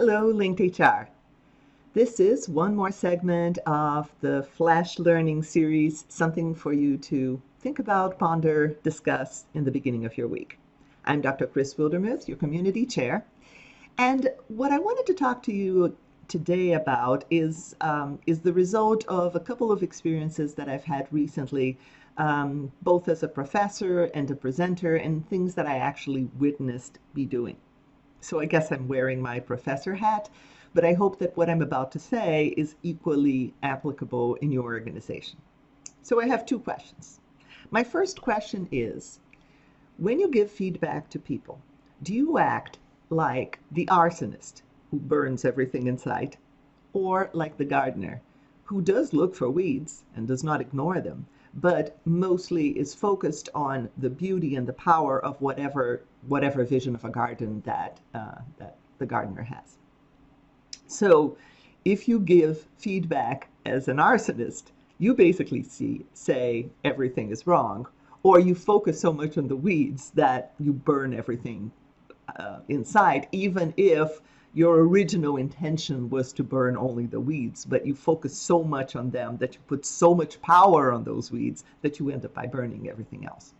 Hello, Linked HR. This is one more segment of the Flash Learning series, something for you to think about, ponder, discuss in the beginning of your week. I'm Dr. Chris Wildermuth, your community chair, and what I wanted to talk to you today about is the result of a couple of experiences that I've had recently, both as a professor and a presenter, and things that I actually witnessed me doing. So I guess I'm wearing my professor hat, but I hope that what I'm about to say is equally applicable in your organization. So I have two questions. My first question is, when you give feedback to people, do you act like the arsonist who burns everything in sight, or like the gardener who does look for weeds and does not ignore them, but mostly is focused on the beauty and the power of whatever vision of a garden that the gardener has? So if you give feedback as an arsonist, you basically say everything is wrong, or you focus so much on the weeds that you burn everything inside, even if your original intention was to burn only the weeds, but you focus so much on them that you put so much power on those weeds that you end up by burning everything else.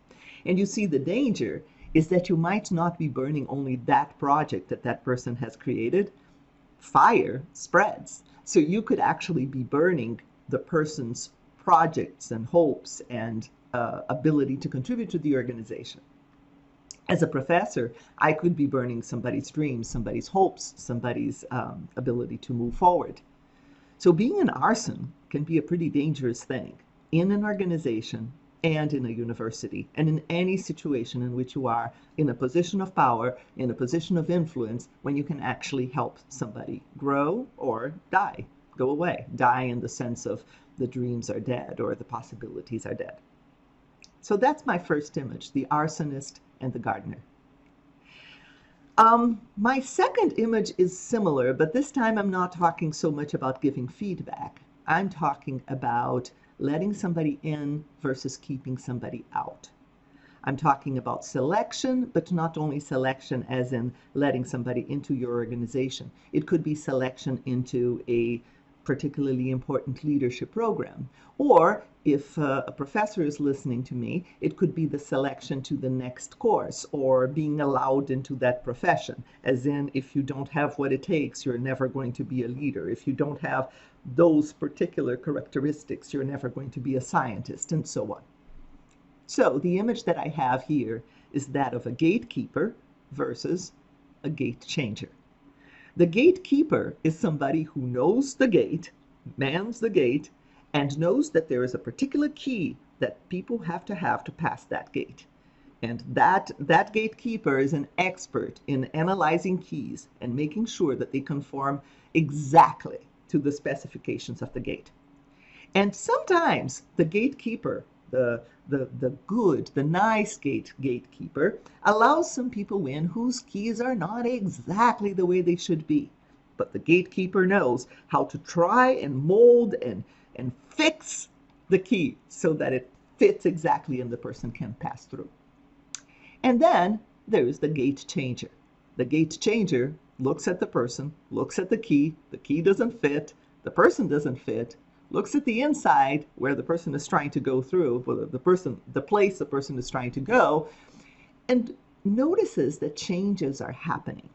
And you see, the danger is that you might not be burning only that project that that person has created. Fire spreads. So you could actually be burning the person's projects and hopes and ability to contribute to the organization. As a professor, I could be burning somebody's dreams, somebody's hopes, somebody's ability to move forward. So being an arson can be a pretty dangerous thing in an organization and in a university, and in any situation in which you are in a position of power, in a position of influence, when you can actually help somebody grow or die, go away. Die in the sense of the dreams are dead or the possibilities are dead. So that's my first image, the arsonist and the gardener. My second image is similar, but this time I'm not talking so much about giving feedback. I'm talking about letting somebody in versus keeping somebody out. I'm talking about selection, but not only selection as in letting somebody into your organization. It could be selection into a particularly important leadership program. Or if a professor is listening to me, it could be the selection to the next course or being allowed into that profession. As in, if you don't have what it takes, you're never going to be a leader. If you don't have those particular characteristics, you're never going to be a scientist, and so on. So the image that I have here is that of a gatekeeper versus a gate changer. The gatekeeper is somebody who knows the gate, mans the gate, and knows that there is a particular key that people have to pass that gate. And that gatekeeper is an expert in analyzing keys and making sure that they conform exactly to the specifications of the gate. And sometimes the gatekeeper, the good, the nice gatekeeper, allows some people in whose keys are not exactly the way they should be. But the gatekeeper knows how to try and mold and fix the key so that it fits exactly and the person can pass through. And then there's the gate changer. The gate changer looks at the person, looks at the key doesn't fit, the person doesn't fit, looks at the inside where the person is trying to go through, the place the person is trying to go, and notices that changes are happening.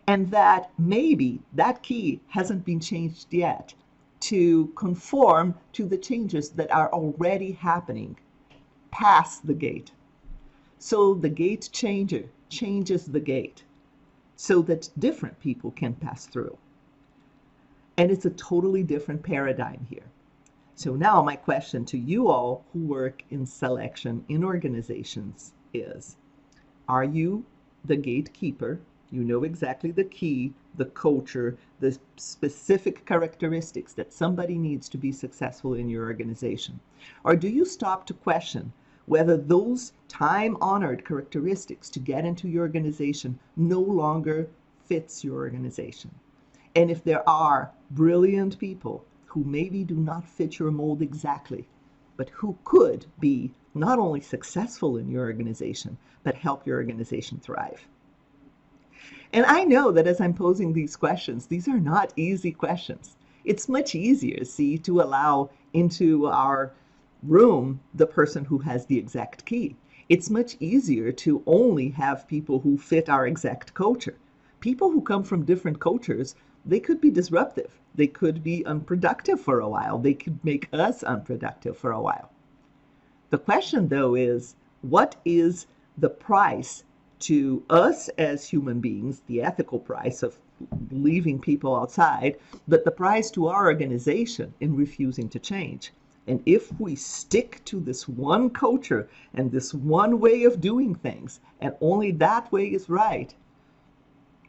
And that maybe that key hasn't been changed yet to conform to the changes that are already happening past the gate. So the gate changer changes the gate so that different people can pass through. And it's a totally different paradigm here. So now my question to you all who work in selection in organizations is, are you the gatekeeper? You know exactly the key, the culture, the specific characteristics that somebody needs to be successful in your organization? Or do you stop to question whether those time-honored characteristics to get into your organization no longer fits your organization? And if there are brilliant people who maybe do not fit your mold exactly, but who could be not only successful in your organization, but help your organization thrive. And I know that as I'm posing these questions, these are not easy questions. It's much easier, see, to allow into our room the person who has the exact key. It's much easier to only have people who fit our exact culture. People who come from different cultures, they could be disruptive. They could be unproductive for a while. They could make us unproductive for a while. The question, though, is what is the price to us as human beings, the ethical price of leaving people outside, but the price to our organization in refusing to change? And if we stick to this one culture and this one way of doing things, and only that way is right,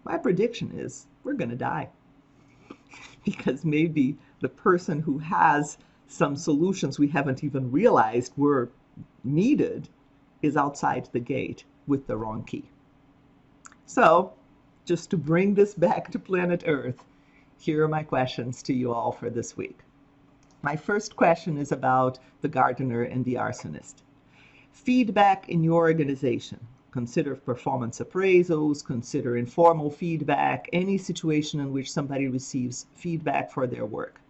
my prediction is we're going to die. Because maybe the person who has some solutions we haven't even realized were needed is outside the gate with the wrong key. So, just to bring this back to planet Earth, here are my questions to you all for this week. My first question is about the gardener and the arsonist. Feedback in your organization. Consider performance appraisals, consider informal feedback, any situation in which somebody receives feedback for their work.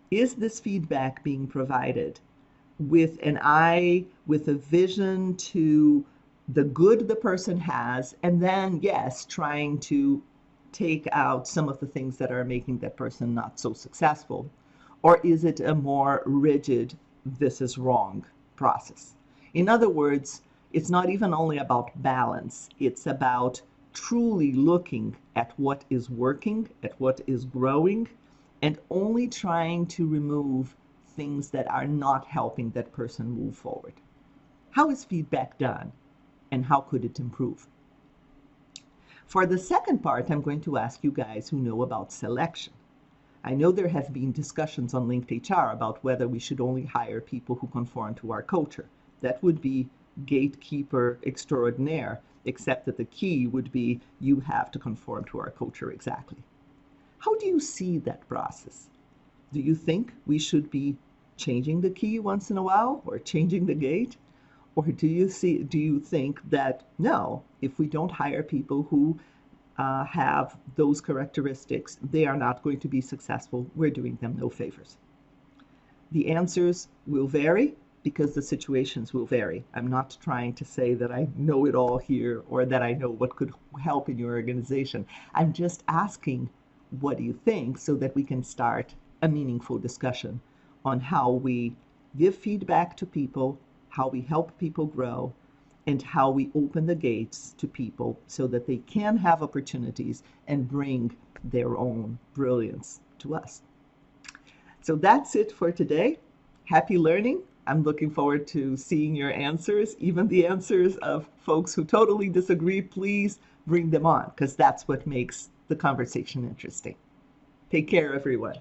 Is this feedback being provided with an eye, with a vision to the good the person has, and then, yes, trying to take out some of the things that are making that person not so successful? Or is it a more rigid, this is wrong process? In other words, it's not even only about balance, it's about truly looking at what is working, at what is growing, and only trying to remove things that are not helping that person move forward. How is feedback done, and how could it improve? For the second part, I'm going to ask you guys who know about selection. I know there have been discussions on Linked HR about whether we should only hire people who conform to our culture. That would be gatekeeper extraordinaire, except that the key would be you have to conform to our culture exactly. How do you see that process? Do you think we should be changing the key once in a while or changing the gate? Or do you think that no, if we don't hire people who have those characteristics, they are not going to be successful, we're doing them no favors? The answers will vary because the situations will vary. I'm not trying to say that I know it all here or that I know what could help in your organization. I'm just asking, what do you think, so that we can start a meaningful discussion on how we give feedback to people, how we help people grow, and how we open the gates to people so that they can have opportunities and bring their own brilliance to us. So that's it for today. Happy learning. I'm looking forward to seeing your answers, even the answers of folks who totally disagree. Please bring them on, because that's what makes the conversation interesting. Take care, everyone.